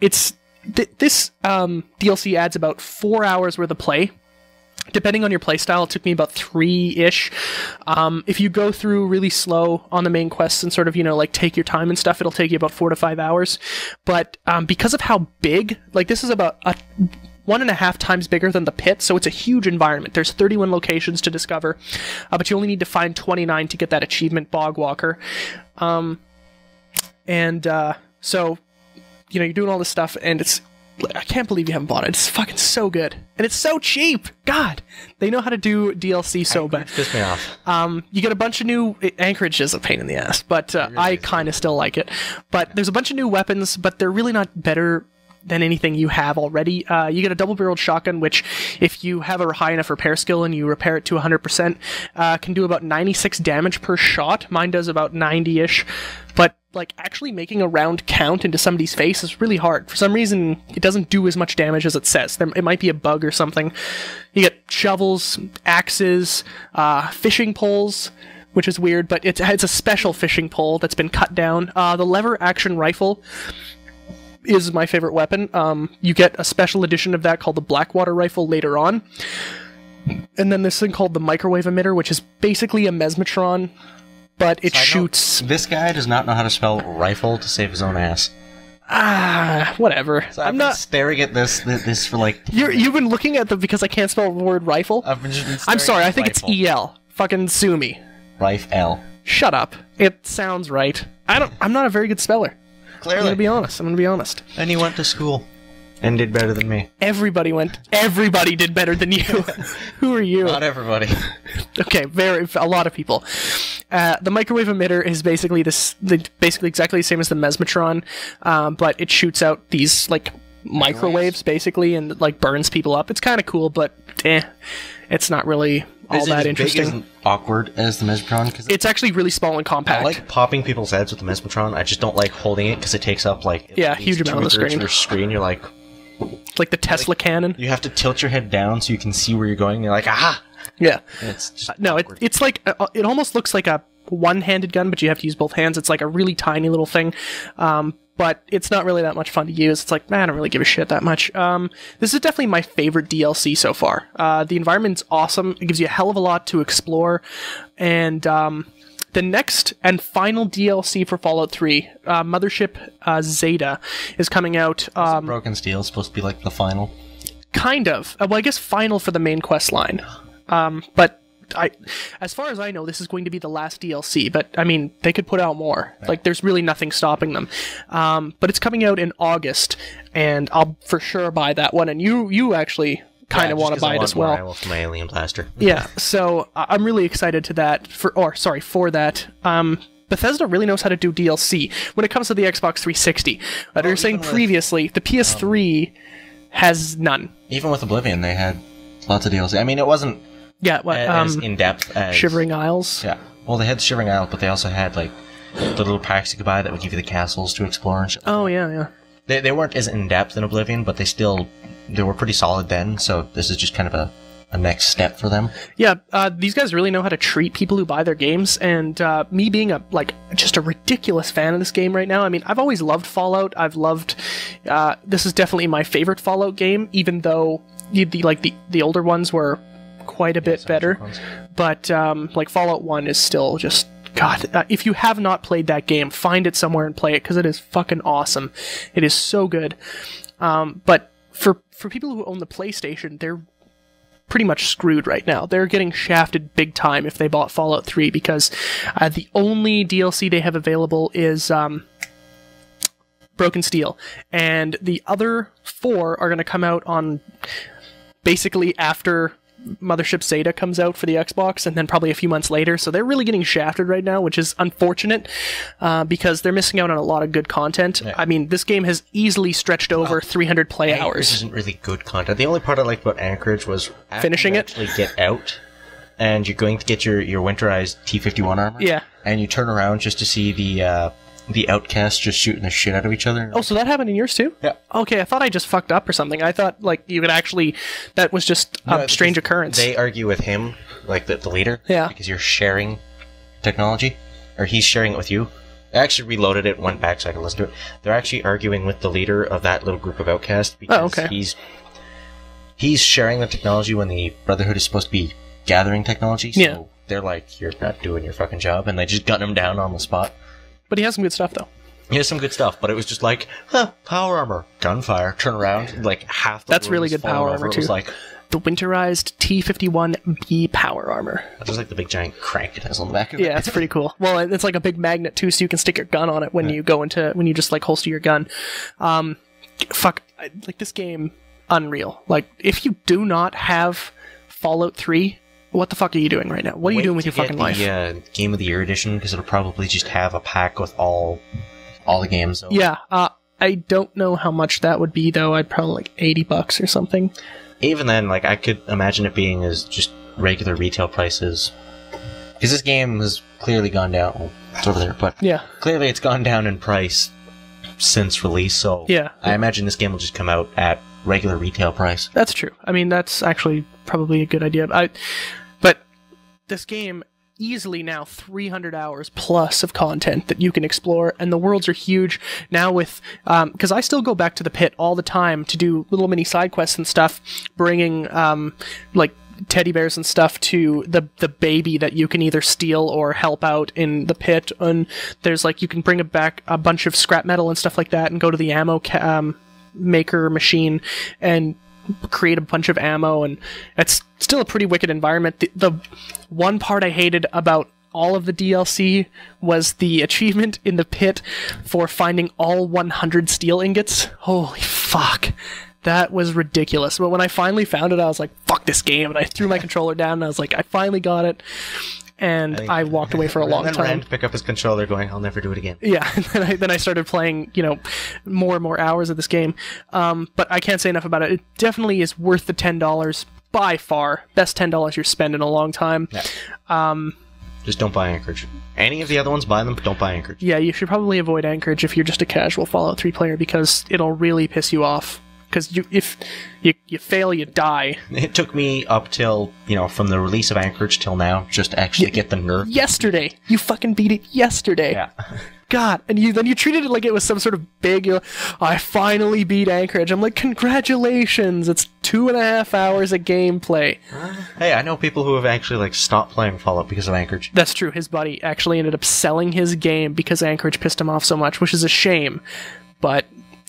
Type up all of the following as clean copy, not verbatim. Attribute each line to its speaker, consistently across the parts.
Speaker 1: This DLC adds about 4 hours worth of play. Depending on your playstyle, it took me about 3-ish. If you go through really slow on the main quests and sort of, like take your time and stuff, it'll take you about 4 to 5 hours. But because of how big, like this is about 1.5 times bigger than the pit, so it's a huge environment. There's 31 locations to discover, but you only need to find 29 to get that achievement, Bog Walker. So, you're doing all this stuff, and I can't believe you haven't bought it. It's fucking so good. And it's so cheap! God! They know how to do DLC so bad.
Speaker 2: Piss me off.
Speaker 1: You get a bunch of new... Anchorage is a pain in the ass, but I kind of still like it. But there's a bunch of new weapons, but they're really not better than anything you have already. You get a double-barreled shotgun, which, if you have a high enough repair skill and you repair it to 100%, can do about 96 damage per shot. Mine does about 90-ish. But, actually making a round count into somebody's face is really hard. For some reason, it doesn't do as much damage as it says. It might be a bug or something. You get shovels, axes, fishing poles, which is weird, but it's a special fishing pole that's been cut down. The lever-action rifle is my favorite weapon. You get a special edition of that called the Blackwater rifle later on. And then this thing called the microwave emitter, which is basically a mesmetron, but it shoots...
Speaker 2: This guy does not know how to spell rifle to save his own ass.
Speaker 1: Whatever.
Speaker 2: So I'm not staring at this for like...
Speaker 1: You've been looking at them because I can't spell the word rifle? I'm sorry, I think rifle. It's EL. Fucking sue me.
Speaker 2: Rifle.
Speaker 1: Shut up. It sounds right. I'm not a very good speller.
Speaker 2: Clearly.
Speaker 1: I'm gonna be honest.
Speaker 2: And you went to school and did better than me.
Speaker 1: Everybody did better than you. Who are you?
Speaker 2: Not everybody.
Speaker 1: Okay, a lot of people. The microwave emitter is basically basically exactly the same as the mesmetron, but it shoots out these microwaves basically and burns people up. It's kind of cool, but it's not really all that interesting.
Speaker 2: Is it as big as awkward as the mesmetron? Cause
Speaker 1: it's actually really small and compact.
Speaker 2: I like popping people's heads with the mesmetron. I just don't like holding it because it takes up
Speaker 1: huge amount of the screen.
Speaker 2: Your screen, you're like
Speaker 1: the Tesla cannon.
Speaker 2: You have to tilt your head down so you can see where you're going. You're like, aha!
Speaker 1: Yeah.
Speaker 2: It's just
Speaker 1: no, it's like it almost looks like a one-handed gun, but you have to use both hands. It's like a really tiny little thing. But it's not really that much fun to use. It's like, man, I don't really give a shit that much. This is definitely my favorite DLC so far. The environment's awesome. It gives you a hell of a lot to explore. And the next and final DLC for Fallout 3, Mothership Zeta, is coming out.
Speaker 2: Broken Steel supposed to be the final?
Speaker 1: Kind of. Well, I guess final for the main quest line. But as far as I know, this is going to be the last DLC, but I mean, they could put out more. Right. There's really nothing stopping them. But it's coming out in August, and I'll for sure buy that one. And you actually kind of want to buy it as well.
Speaker 2: I want my alien blaster.
Speaker 1: Yeah, so I'm really excited for that. Bethesda really knows how to do DLC when it comes to the Xbox 360. They were saying previously, the PS3 has none.
Speaker 2: Even with Oblivion, they had lots of DLC. I mean, it wasn't as in-depth as...
Speaker 1: Shivering Isles?
Speaker 2: Yeah. Well, they had Shivering Isles, but they also had, the little packs you could buy that would give you the castles to explore and shit.
Speaker 1: Oh, yeah.
Speaker 2: They weren't as in-depth in Oblivion, but they were pretty solid then, so this is just kind of a next step for them. Yeah,
Speaker 1: these guys really know how to treat people who buy their games, and me being just a ridiculous fan of this game right now. I mean, I've always loved Fallout. I've loved... this is definitely my favorite Fallout game, even though the older ones were quite a bit better. But Fallout 1 is still just... God, if you have not played that game, find it somewhere and play it, because it is fucking awesome. It is so good. But for people who own the PlayStation, they're pretty much screwed right now. They're getting shafted big time if they bought Fallout 3, because the only DLC they have available is Broken Steel. And the other 4 are going to come out on basically after Mothership Zeta comes out for the Xbox, and then probably a few months later. So they're really getting shafted right now, which is unfortunate, because they're missing out on a lot of good content. Yeah. I mean, this game has easily stretched over 300 play hours.
Speaker 2: This isn't really good content. The only part I liked about Anchorage was
Speaker 1: finishing it.
Speaker 2: Actually get out, and you're going to get your winterized T-51 armor.
Speaker 1: Yeah.
Speaker 2: And you turn around just to see the outcasts just shooting the shit out of each other.
Speaker 1: Oh, so that happened in yours too?
Speaker 2: Yeah.
Speaker 1: Okay, I thought I just fucked up or something. I thought you could actually... That was just a strange occurrence.
Speaker 2: They argue with him, the leader.
Speaker 1: Yeah.
Speaker 2: Because you're sharing technology. Or he's sharing it with you. I actually reloaded it, went back so I could listen to it. They're actually arguing with the leader of that little group of outcasts because he's sharing the technology when the Brotherhood is supposed to be gathering technology. So they're like, you're not doing your fucking job, and they just gun him down on the spot.
Speaker 1: But he has some good stuff, though.
Speaker 2: He has some good stuff, but it was just like, power armor, gunfire, turn around, like half the
Speaker 1: That's really good power armor, too.
Speaker 2: It was like,
Speaker 1: the winterized T-51B power armor.
Speaker 2: That's like the big giant crank it has on the back of it.
Speaker 1: Yeah, it's pretty cool. Well, it's like a big magnet too, so you can stick your gun on it when you go into when you just like holster your gun. Like this game, unreal. Like if you do not have Fallout 3, what the fuck are you doing right now? What are you doing with your fucking life?
Speaker 2: Game of the Year edition, because it'll probably just have a pack with all the games. So.
Speaker 1: Yeah, I don't know how much that would be though. I'd probably like $80 or something.
Speaker 2: Even then, like, I could imagine it being as just regular retail prices. Because this game has clearly gone down. Well, it's over there, but clearly it's gone down in price since release, so I imagine this game will just come out at regular retail price.
Speaker 1: That's true. I mean, that's actually probably a good idea. But this game, easily now 300 hours plus of content that you can explore, and the worlds are huge now with because I still go back to the pit all the time to do little mini side quests and stuff, bringing like teddy bears and stuff to the baby that you can either steal or help out in the pit. And there's like you can bring back a bunch of scrap metal and stuff like that and go to the ammo maker machine and create a bunch of ammo, and it's still a pretty wicked environment. The one part I hated about all of the DLC was the achievement in the pit for finding all 100 steel ingots. Holy fuck. That was ridiculous. But when I finally found it, I was like, fuck this game, and I threw my controller down, and I was like, I finally got it. And I walked away for a long time.
Speaker 2: And then ran to pick up his controller going, I'll never do it again.
Speaker 1: Yeah, and then I started playing, more and more hours of this game. But I can't say enough about it. It definitely is worth the $10, by far. Best $10 you're spent in a long time.
Speaker 2: Yeah. Just don't buy Anchorage. Any of the other ones, buy them, but don't buy Anchorage.
Speaker 1: Yeah, you should probably avoid Anchorage if you're just a casual Fallout 3 player, because it'll really piss you off. Because if you fail, you die.
Speaker 2: It took me up till, from the release of Anchorage till now, just to actually get the nerf.
Speaker 1: Yesterday! You fucking beat it yesterday!
Speaker 2: Yeah.
Speaker 1: God, and then you treated it like it was some sort of big, I finally beat Anchorage. I'm like, congratulations! It's 2.5 hours of gameplay.
Speaker 2: Hey, I know people who have actually, stopped playing Fallout because of Anchorage.
Speaker 1: That's true. His buddy actually ended up selling his game because Anchorage pissed him off so much, which is a shame. But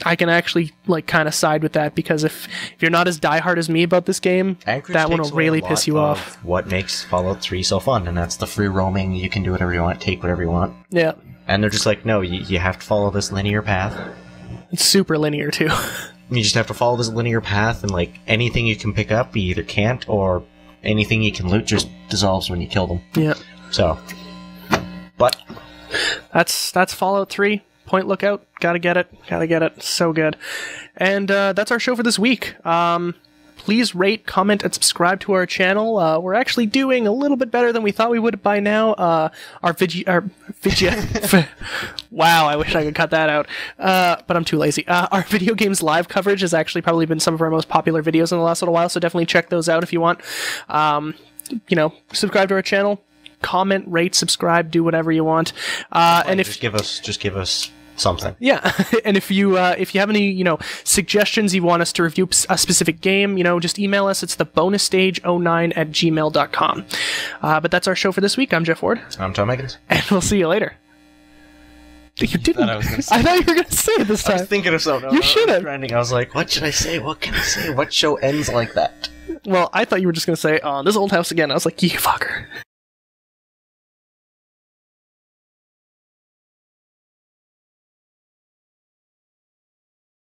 Speaker 1: I can actually kind of side with that, because if you're not as diehard as me about this game,
Speaker 2: Anchorage
Speaker 1: that one will really piss you off.
Speaker 2: What makes Fallout 3 so fun, and that's the free roaming. You can do whatever you want, take whatever you want.
Speaker 1: Yeah.
Speaker 2: And they're just like, no, you have to follow this linear path.
Speaker 1: It's super linear too.
Speaker 2: You just have to follow this linear path, and anything you can pick up, you either can't, or anything you can loot just dissolves when you kill them.
Speaker 1: Yeah.
Speaker 2: So, but
Speaker 1: that's Fallout 3. Point Lookout, gotta get it, so good. And that's our show for this week. Please rate, comment, and subscribe to our channel. We're actually doing a little bit better than we thought we would by now. Our wow, I wish I could cut that out, but I'm too lazy. Our video games live coverage has actually probably been some of our most popular videos in the last little while, so definitely check those out if you want. Subscribe to our channel, comment, rate, subscribe, do whatever you want. And if
Speaker 2: just give us something.
Speaker 1: Yeah, and if you have any suggestions you want us to review a specific game, just email us. It's thebonustage09@gmail.com. But that's our show for this week. I'm Jeff Ward.
Speaker 2: I'm Tom Higgins.
Speaker 1: And we'll see you later. You didn't. I thought you were going to say it this time.
Speaker 2: I was thinking of something.
Speaker 1: You should have.
Speaker 2: I was like, what should I say? What can I say? What show ends like that?
Speaker 1: Well, I thought you were just going to say, this old house again. I was like, you fucker.